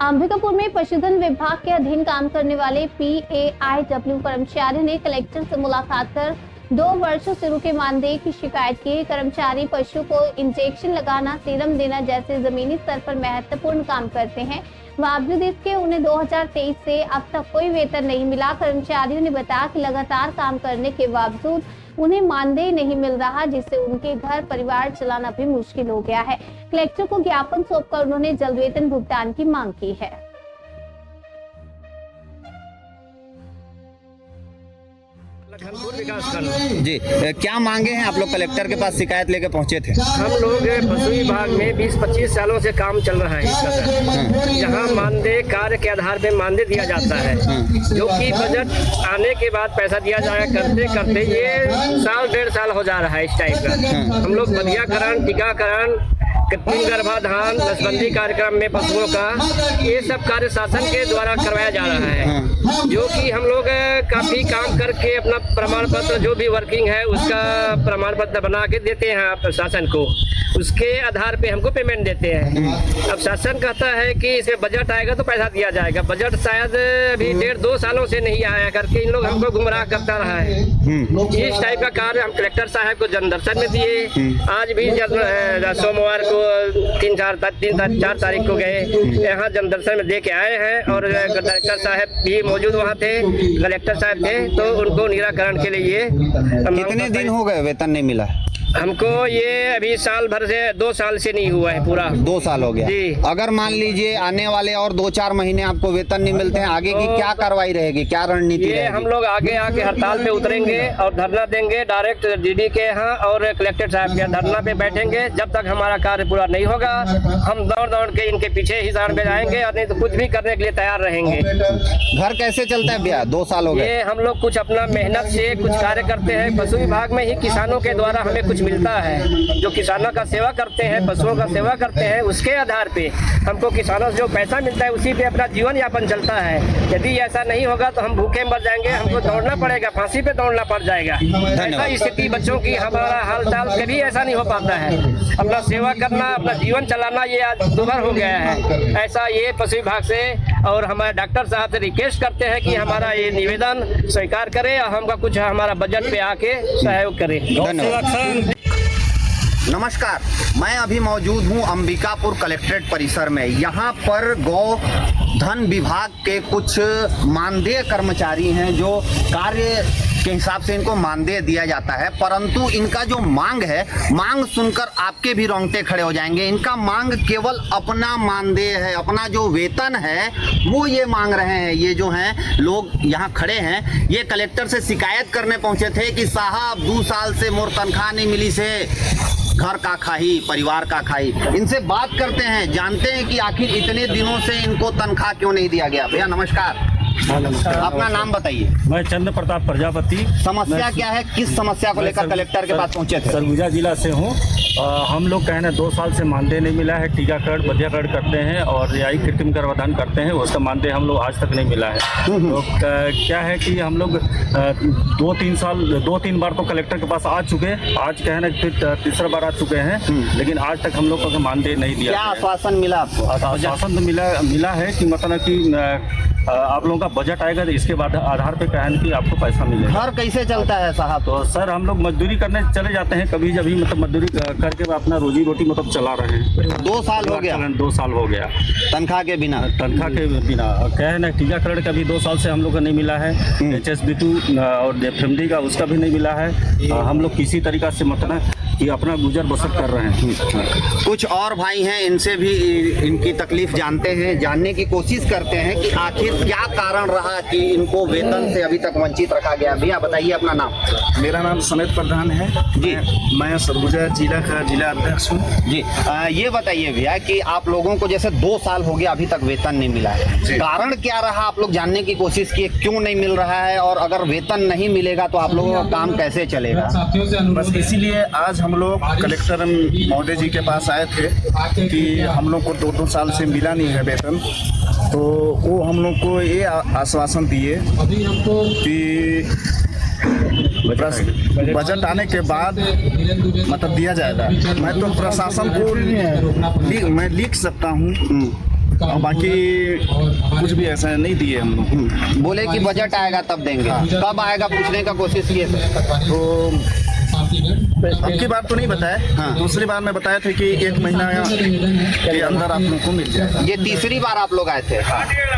अंबिकापुर में पशुधन विभाग के अधीन काम करने वाले PAIW कर्मचारी ने कलेक्टर से मुलाकात कर 2 वर्षों से रुके मानदेय की शिकायत की। कर्मचारी पशु को इंजेक्शन लगाना, सीरम देना जैसे जमीनी स्तर पर महत्वपूर्ण काम करते हैं। बावजूद इसके उन्हें 2023 से अब तक कोई वेतन नहीं मिला। कर्मचारियों ने बताया कि लगातार काम करने के बावजूद उन्हें मानदेय नहीं मिल रहा, जिससे उनके घर परिवार चलाना भी मुश्किल हो गया है। कलेक्टर को ज्ञापन सौंपकर उन्होंने जल्द वेतन भुगतान की मांग की है। जी, क्या मांगे हैं आप लोग? कलेक्टर के पास शिकायत लेके पहुंचे थे। हम लोग पशु विभाग में 20-25 सालों से काम चल रहा है इसका सर। यहाँ मानदेय कार्य के आधार पे मानदेय दिया जाता है, जो कि बजट आने के बाद पैसा दिया जाएगा। करते करते ये 1.5 साल हो जा रहा है इस टाइप का। हम लोग बधियाकरण, टीकाकरण, कृत्रिम गर्भाधान, नसबंदी कार्यक्रम में पशुओं का ये सब कार्य शासन के द्वारा करवाया जा रहा है, जो कि हम लोग काफी काम करके अपना प्रमाण पत्र जो भी वर्किंग है उसका प्रमाण पत्र बना के देते हैं प्रशासन को। उसके आधार पे हमको पेमेंट देते हैं। अब शासन कहता है कि इसमें बजट आएगा तो पैसा दिया जाएगा। बजट शायद अभी 1.5-2 सालों से नहीं आया करके इन लोग हमको गुमराह करता रहा है। इस टाइप का कार्य हम कलेक्टर साहब को जनदर्शन में दिए। आज भी सोमवार को 3-4 तारीख को गए, यहाँ जनदर्शन में दे के आए हैं और कलेक्टर साहब भी मौजूद वहाँ थे। कलेक्टर साहब थे तो उनको निराकरण के लिए कितने दिन हो गए वेतन नहीं मिला? हमको ये अभी साल भर से 2 साल से नहीं हुआ है, पूरा 2 साल हो गया जी। अगर मान लीजिए आने वाले और 2-4 महीने आपको वेतन नहीं मिलते हैं, आगे की क्या कार्रवाई रहेगी, क्या रणनीति ये रहेगी? हम लोग आगे हड़ताल पे उतरेंगे और धरना देंगे डायरेक्ट डीडी के यहाँ और कलेक्टर साहब के धरना पे बैठेंगे। जब तक हमारा कार्य पूरा नहीं होगा हम दौड़ के इनके पीछे ही साड़ पे जाएंगे और नहीं तो कुछ भी करने के लिए तैयार रहेंगे। घर कैसे चलता है भैया? 2 साल हो गए। ये हम लोग कुछ अपना मेहनत से कुछ कार्य करते हैं। पशु विभाग में ही किसानों के द्वारा हमें कुछ मिलता है, जो किसानों का सेवा करते हैं, पशुओं का सेवा करते हैं, उसके आधार पे हमको किसानों से जो पैसा मिलता है उसी पे अपना जीवन यापन चलता है। यदि ऐसा नहीं होगा तो हम भूखे मर जाएंगे, हमको दौड़ना पड़ेगा, फांसी पे दौड़ना पड़ जाएगा। ऐसा स्थिति बच्चों की हमारा हाल चाल कभी ऐसा नहीं हो पाता है। अपना सेवा करना, अपना जीवन चलाना ये आज दुभर हो गया है। ऐसा ये पशु विभाग से और हमारे डॉक्टर साहब से रिक्वेस्ट करते हैं कि हमारा ये निवेदन स्वीकार करें और हमका कुछ हमारा बजट पे आके सहयोग करें। धन्यवाद। नमस्कार, मैं अभी मौजूद हूं अंबिकापुर कलेक्ट्रेट परिसर में। यहां पर गौ धन विभाग के कुछ मानदेय कर्मचारी हैं जो कार्य के हिसाब से इनको मानदेय दिया जाता है, परंतु इनका जो मांग है, मांग सुनकर आपके भी रोंगटे खड़े हो जाएंगे। इनका मांग केवल अपना मानदेय है, अपना जो वेतन है वो ये मांग रहे हैं। ये जो हैं लोग यहाँ खड़े हैं, ये कलेक्टर से शिकायत करने पहुंचे थे कि साहब 2 साल से मोर तनख्वाह नहीं मिली से, घर का खाई, परिवार का खाई। इनसे बात करते हैं, जानते हैं कि आखिर इतने दिनों से इनको तनख्वाह क्यों नहीं दिया गया। भैया नमस्कार। अपना नाम बताइए। मैं चंद्र प्रताप प्रजापति। समस्या क्या है, किस समस्या को लेकर कलेक्टर के पास पहुंचे थे? सरगुजा जिला से हूँ। हम लोग कहना 2 साल से मानदेय नहीं मिला है। टीकाकरण, बधियाकरण करते हैं और रियाई कृत्रिम गर्भाधान करते हैं, उसका मानदेय हम लोग आज तक नहीं मिला है। तो क्या है कि हम लोग 2-3 बार तो कलेक्टर के पास आ चुके हैं। आज कहना फिर तीसरा बार आ चुके हैं, लेकिन आज तक हम लोग को मानदेय नहीं दिया। क्या आश्वासन मिला आपको? आश्वासन तो मिला है कि मतलब कि आप लोगों का बजट आएगा तो इसके बाद आधार पे कहन कि आपको पैसा मिलेगा। घर कैसे चलता है साहब? तो सर हम लोग मजदूरी करने चले जाते हैं, कभी जब भी मतलब मजदूरी करके अपना रोजी रोटी मतलब चला रहे हैं। 2 साल हो गया। 2 साल हो गया तनख्वाह के बिना। क्या है ना, टीकाकरण का भी 2 साल से हम लोग को नहीं मिला है। HSB2 और FMD का उसका भी नहीं मिला है। हम लोग किसी तरीका से मतलब कि अपना गुजर बसर कर रहे हैं। कुछ और भाई हैं, इनसे भी इनकी तकलीफ जानते हैं, जानने की कोशिश करते हैं कि आखिर क्या कारण रहा कि इनको वेतन से अभी तक वंचित रखा गया। भैया बताइए अपना नाम। मेरा नाम समेत प्रधान है जी। मैं सरगुजा जिला का जिला अध्यक्ष हूँ जी। ये बताइए भैया कि आप लोगों को जैसे 2 साल हो गया अभी तक वेतन नहीं मिला है, कारण क्या रहा? आप लोग जानने की कोशिश किए क्यों नहीं मिल रहा है, और अगर वेतन नहीं मिलेगा तो आप लोगों का काम कैसे चलेगा? बस इसीलिए आज हम लोग कलेक्टर महोदय जी के पास आए थे कि हम लोग को 2 साल से मिला नहीं है वेतन। तो वो हम लोग को ये आश्वासन दिए कि बजट आने के बाद मतलब दिया जाएगा। मैं तो प्रशासन को मैं लिख सकता हूँ और बाकी कुछ भी ऐसा नहीं दिए हम लोग। बोले कि बजट आएगा तब देंगे, कब आएगा पूछने का कोशिश किए थे। तो अब की बार तो नहीं बताया, हाँ। दूसरी बार में बताया था कि 1 महीना के अंदर आप लोगों को मिल जाएगा। ये तीसरी बार आप लोग आए थे।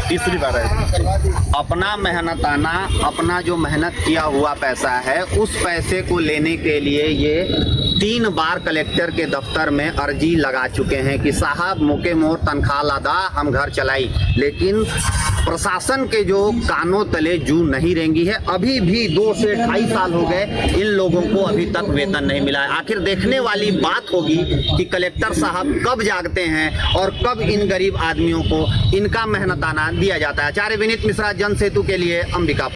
तीसरी बार आए थे। अपना मेहनताना, अपना जो मेहनत किया हुआ पैसा है, उस पैसे को लेने के लिए ये 3 बार कलेक्टर के दफ्तर में अर्जी लगा चुके हैं कि साहब मोके मोर तनख्वाह लादा, हम घर चलाई। लेकिन प्रशासन के जो कानों तले जू नहीं रेंगी है। अभी भी 2 से 2.5 साल हो गए इन लोगों को अभी तक वेतन नहीं मिला है। आखिर देखने वाली बात होगी कि कलेक्टर साहब कब जागते हैं और कब इन गरीब आदमियों को इनका मेहनताना दिया जाता है। आचार्य विनीत मिश्रा, जन सेतु के लिए अंबिकापुर।